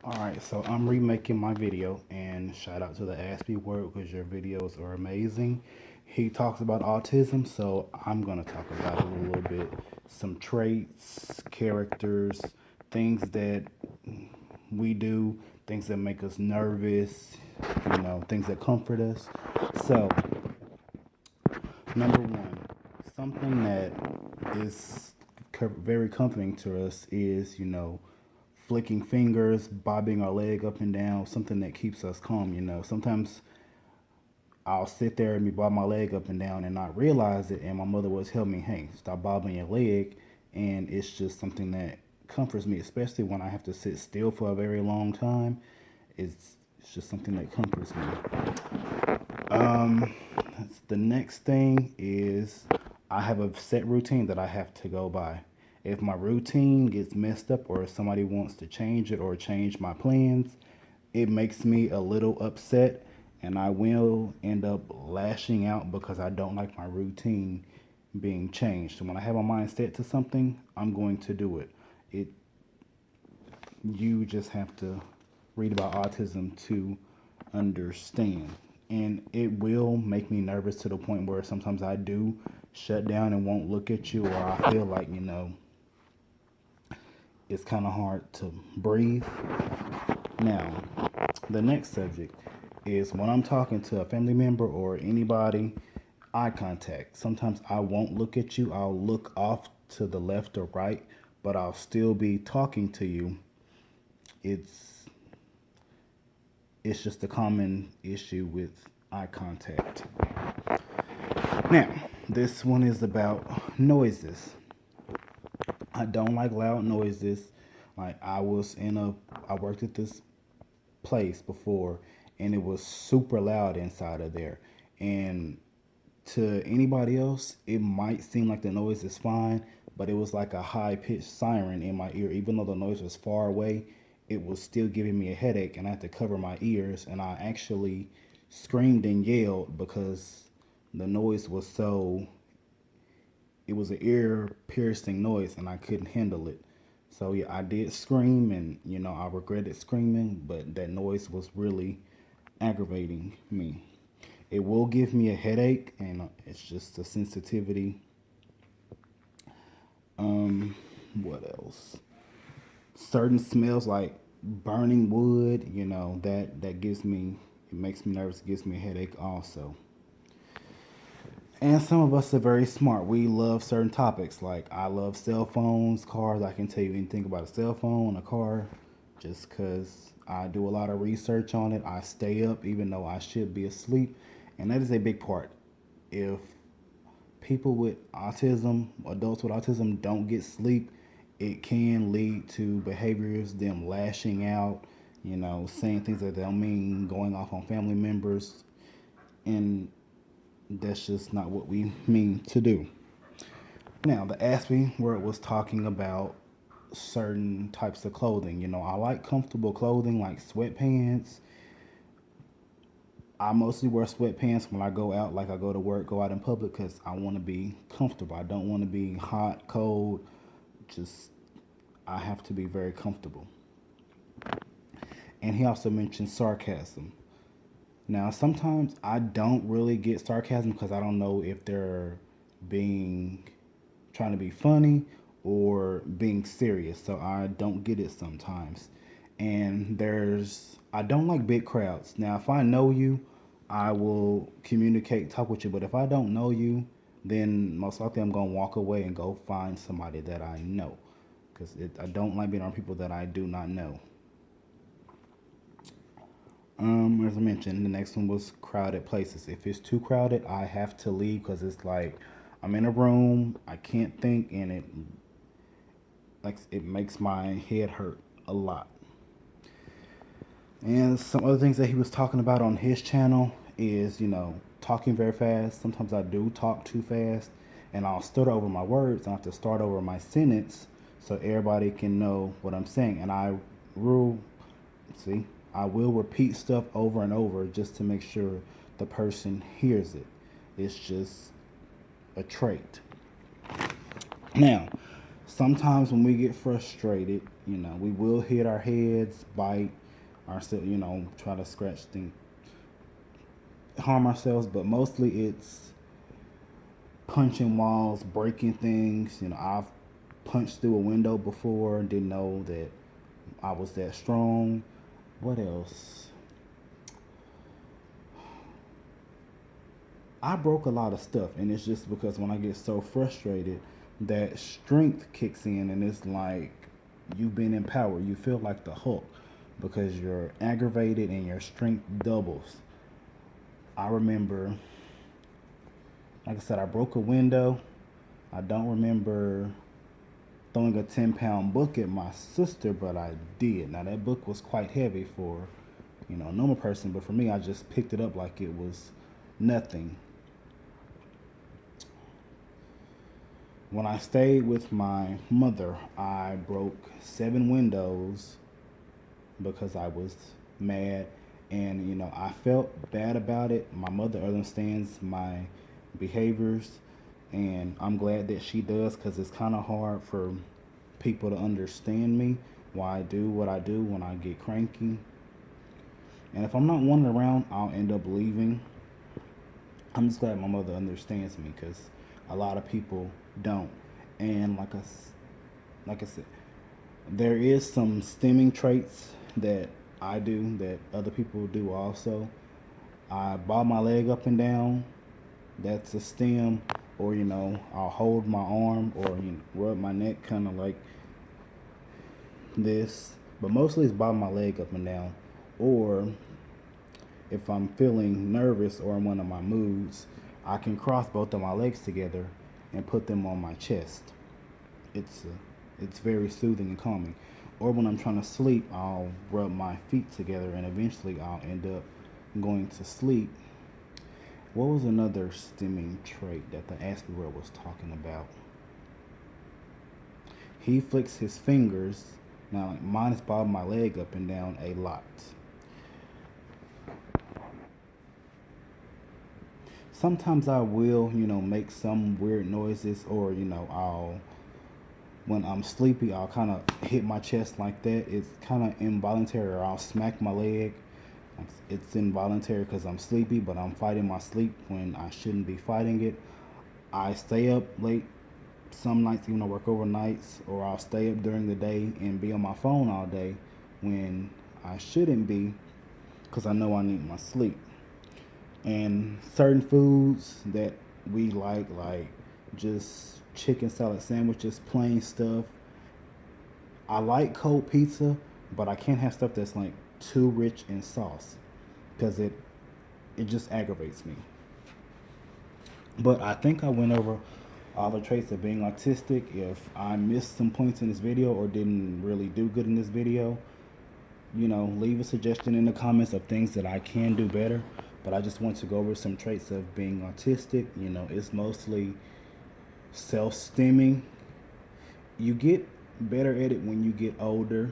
Alright, so I'm remaking my video, and shout out to the Aspie Word because your videos are amazing. He talks about autism, so I'm going to talk about it a little bit. Some traits, characters, things that we do, things that make us nervous, things that comfort us. So, number one, something that is very comforting to us is, flicking fingers, bobbing our leg up and down, something that keeps us calm. Sometimes I'll sit there and be bobbing my leg up and down and not realize it, and my mother will tell me, "Hey, stop bobbing your leg," and it's just something that comforts me, especially when I have to sit still for a very long time. It's just something that comforts me. Um, the next thing is I have a set routine that I have to go by. If my routine gets messed up or if somebody wants to change it or change my plans, it makes me a little upset and I will end up lashing out because I don't like my routine being changed. So when I have my mind set to something, I'm going to do it. It you just have to read about autism to understand. And it will make me nervous to the point where sometimes I do shut down and won't look at you, or I feel like, it's kind of hard to breathe. Now, the next subject is when I'm talking to a family member or anybody, eye contact. Sometimes I won't look at you, I'll look off to the left or right, but I'll still be talking to you. It's it's just a common issue with eye contact. Now, this one is about noises. I don't like loud noises. Like I worked at this place before and it was super loud inside of there. And to anybody else, it might seem like the noise is fine, but it was like a high pitched siren in my ear. Even though the noise was far away, it was still giving me a headache and I had to cover my ears. And I actually screamed and yelled because the noise was it was an ear piercing noise and I couldn't handle it. So yeah, I did scream and I regretted screaming, but that noise was really aggravating me. It will give me a headache and it's just a sensitivity. What else? Certain smells like burning wood, that gives me it makes me nervous, it gives me a headache also. And some of us are very smart. We love certain topics. Like I love cell phones, cars. I can tell you anything about a cell phone, a car, just because I do a lot of research on it. I stay up even though I should be asleep. And that is a big part. If people with autism, adults with autism, don't get sleep, it can lead to behaviors, them lashing out, saying things that they don't mean, going off on family members. And that's just not what we mean to do. Now, the Aspie where it was talking about certain types of clothing. I like comfortable clothing like sweatpants. I mostly wear sweatpants when I go out, like I go to work, go out in public, because I want to be comfortable. I don't want to be hot, cold. Just, I have to be very comfortable. And he also mentioned sarcasm. Now, sometimes I don't really get sarcasm because I don't know if they're being trying to be funny or being serious. So I don't get it sometimes. And I don't like big crowds. Now, if I know you, I will communicate, talk with you. But if I don't know you, then most likely I'm going to walk away and go find somebody that I know. Because I don't like being around people that I do not know. As I mentioned, the next one was crowded places. If it's too crowded, I have to leave because it's like I'm in a room, I can't think, and it makes my head hurt a lot. And some other things that he was talking about on his channel is, talking very fast. Sometimes I do talk too fast, and I'll stutter over my words. I have to start over my sentence so everybody can know what I'm saying. And will, see, I will repeat stuff over and over just to make sure the person hears it. It's just a trait. Now, sometimes when we get frustrated, We will hit our heads, bite ourselves, try to scratch things, harm ourselves, but mostly it's punching walls, breaking things. I've punched through a window before, didn't know that I was that strong. What else? I broke a lot of stuff, and it's just because when I get so frustrated, that strength kicks in, and it's like you've been empowered. You feel like the Hulk because you're aggravated and your strength doubles. I remember, like I said, I broke a window. I don't remember throwing a 10-pound book at my sister, but I did. Now, that book was quite heavy for, a normal person, but for me, I just picked it up like it was nothing. When I stayed with my mother, I broke 7 windows because I was mad, and I felt bad about it. My mother understands my behaviors, and I'm glad that she does, because it's kind of hard for people to understand me, why I do what I do when I get cranky. And if I'm not wanted around, I'll end up leaving. I'm just glad my mother understands me, because a lot of people don't. And like I said, there is some stimming traits that I do that other people do also. I bob my leg up and down. That's a stim. Or I'll hold my arm, or rub my neck, kind of like this. But mostly it's bob my leg up and down. Or if I'm feeling nervous or in one of my moods, I can cross both of my legs together and put them on my chest. It's it's very soothing and calming. Or when I'm trying to sleep, I'll rub my feet together, and eventually I'll end up going to sleep. What was another stimming trait that the Asperger was talking about? He flicks his fingers. Now, like mine is bobbing my leg up and down a lot. Sometimes I will, make some weird noises, or, when I'm sleepy, I'll kind of hit my chest like that. It's kind of involuntary, or I'll smack my leg. It's involuntary because I'm sleepy, but I'm fighting my sleep when I shouldn't be fighting it. I stay up late some nights, even though I work overnights, or I'll stay up during the day and be on my phone all day when I shouldn't be, because I know I need my sleep. And certain foods that we like just chicken salad sandwiches, plain stuff. I like cold pizza, but I can't have stuff that's like too rich in sauce, because it just aggravates me. But I think I went over all the traits of being autistic. If I missed some points in this video or didn't really do good in this video, leave a suggestion in the comments of things that I can do better. But I just want to go over some traits of being autistic. It's mostly self-stimming. You get better at it when you get older,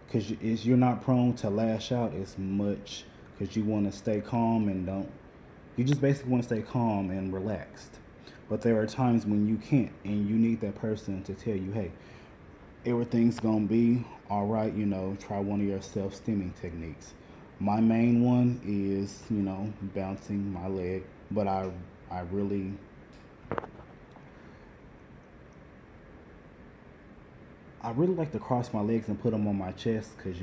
because you're not prone to lash out as much, because you want to stay calm and don't. You just basically want to stay calm and relaxed. But there are times when you can't, and you need that person to tell you, hey, everything's gonna be all right. Try one of your self-stimming techniques. My main one is, bouncing my leg, but I really like to cross my legs and put them on my chest, because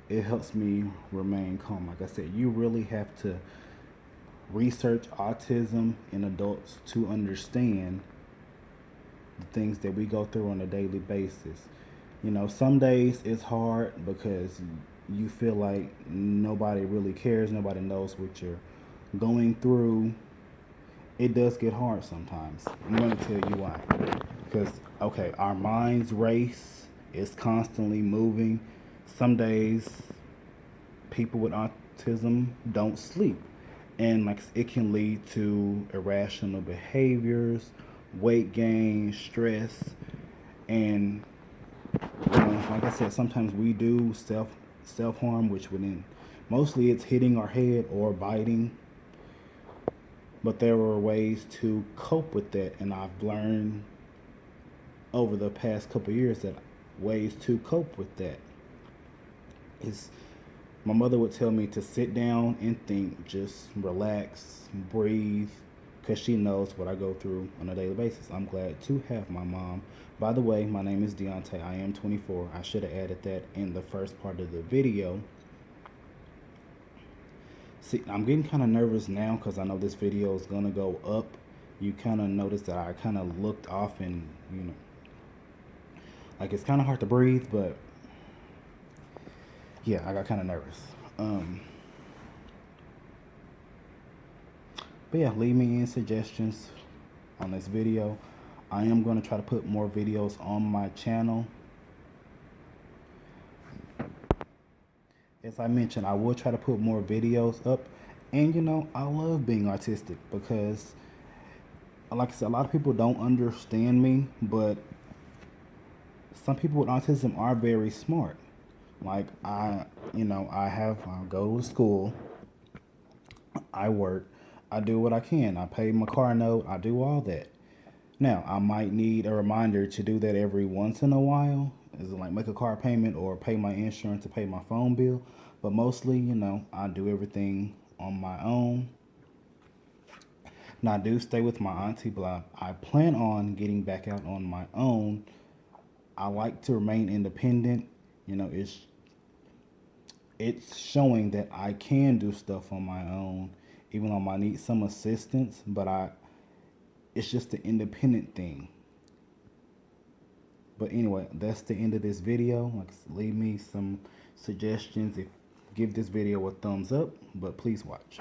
it helps me remain calm. Like I said, you really have to research autism in adults to understand the things that we go through on a daily basis. Some days it's hard because you feel like nobody really cares, nobody knows what you're going through. It does get hard sometimes. I'm going to tell you why. Because, okay, our minds race, it's constantly moving. Some days, people with autism don't sleep. And like it can lead to irrational behaviors, weight gain, stress, and like I said, sometimes we do self harm, which would end. Mostly it's hitting our head or biting. But there are ways to cope with that, and I've learned over the past couple of years that ways to cope with that is my mother would tell me to sit down and think, just relax, breathe, because she knows what I go through on a daily basis. I'm glad to have my mom. By the way, my name is Deontay. I am 24. I should have added that in the first part of the video. See, I'm getting kind of nervous now because I know this video is going to go up. You kind of noticed that I kind of looked off and, like it's kind of hard to breathe, but yeah, I got kind of nervous. But yeah, leave me in suggestions on this video. I am going to try to put more videos on my channel. As I mentioned, I will try to put more videos up. And I love being autistic because, like I said, a lot of people don't understand me, but some people with autism are very smart. Like I go to school, I work, I do what I can. I pay my car note, I do all that. Now, I might need a reminder to do that every once in a while, is like make a car payment or pay my insurance or pay my phone bill. But mostly, I do everything on my own. Now, I do stay with my auntie, but I plan on getting back out on my own. I like to remain independent. It's showing that I can do stuff on my own, even though I might need some assistance. But it's just the independent thing. But anyway, that's the end of this video. Like, leave me some suggestions. Give this video a thumbs up, but please watch.